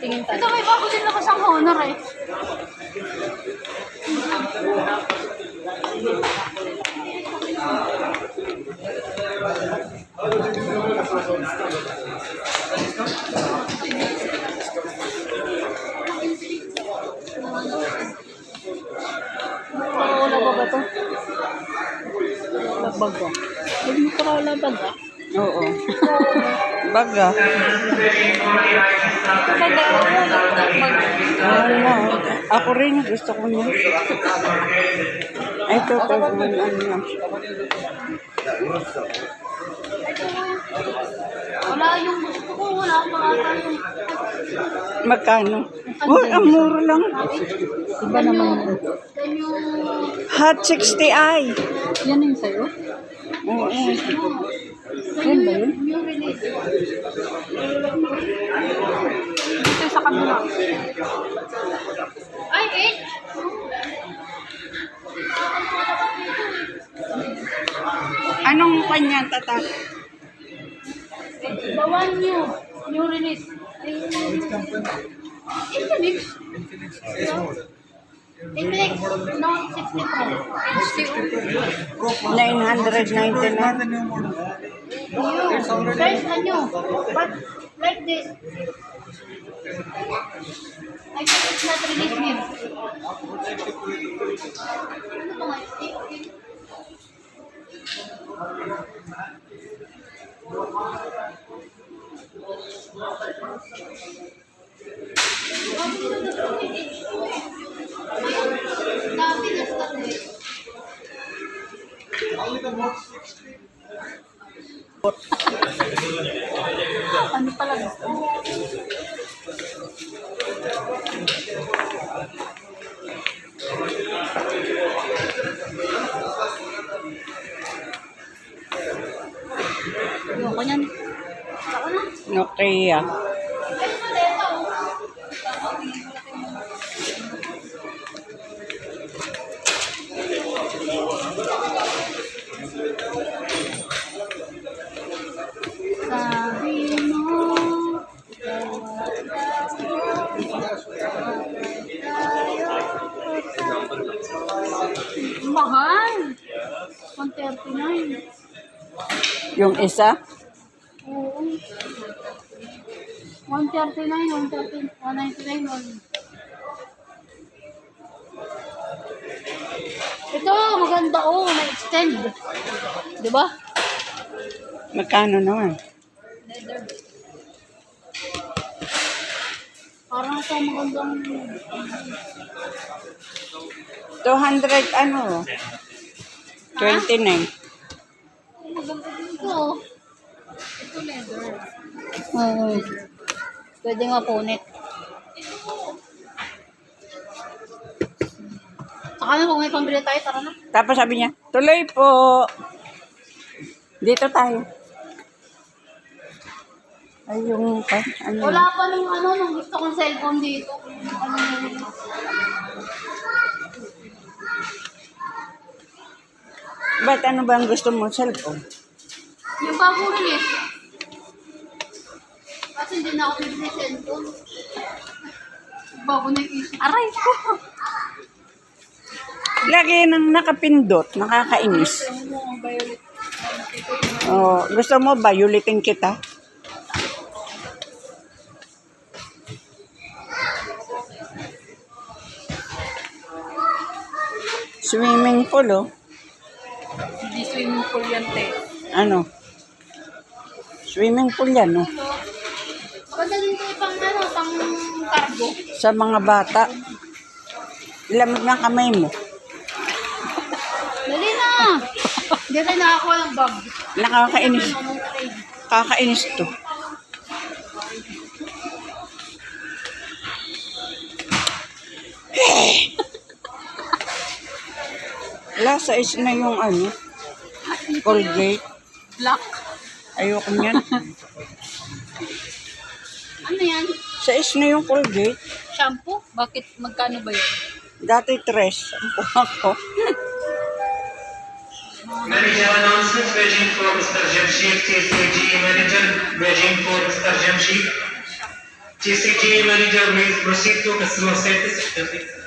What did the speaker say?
Tingin tayo. Ito may bago din lakas ang Honor eh. Wala ba to? Lagbag ko. Hindi mo pa wala baga. Oo. Baga. Baga, wala. Ano? Ako rin, gusto ko niya. Ito, ano yan. Wala yung gusto ko. Wala akong makata yung... Magkano? Uy, ang mura lang. Iba naman. Then yung... Hot 60i. Yan yung sa'yo? Oo. Yan ba yun? Yung release. Dito sa kabila. Ay, eh! Anong kanya, tatak? The one new release. Infinix. Infinix Note 60 Pro. 999. New. There's a new. But like this. I think it's not released new. Ano to nga? Dami na stock eh. Ano pala gusto? Ayoko niyan. Ako na. Nokia. Ay, mali ito. Sabi mo, mahal. 139. Yung isa? Oo. 139, 199. Ito, maganda oh, na-extend. Di ba? Magkano naman? Leather. Parang ito magandang... 200 ano? 29. Maganda din ito oh. Ito leather. Oo. Pwede mapunit. Saka na kung may pambili tayo, tara na. Tapos sabi niya, tuloy po. Dito tayo. Ay, yung, ano? Wala pa nung ano, nung gusto kong cellphone dito. Ano yun? Ba't ano ba ang gusto mo? Cellphone? Yung bago release. Kasi hindi na ako bibili cellphone. Bago na yung isip. Aray ko! Lagi nang nakapindot, nakakainis. Oh, gusto mo ba ulitin kita? Swimming pool, oh. Hindi swimming pool yan, te. Ano? Swimming pool yan, oh. Maganda din ito pang ano, pang cargo. Sa mga bata. Lamig ng kamay mo. Dali na! Hindi tayo nakakuha ng bag. Nakakainis. Kakainis to. Lasa is na yung ano, Colgate. Black. Ayoko niyan. Ano yan? Sa is na yung Colgate. Shampoo? Bakit? Magkano ba yun? Dati 3. Ang kuha ko. Manager announcement waiting for Mr. Jamshid, TSAG manager waiting for Mr. Jamshid. GCT manager may proceed to customer satisfaction.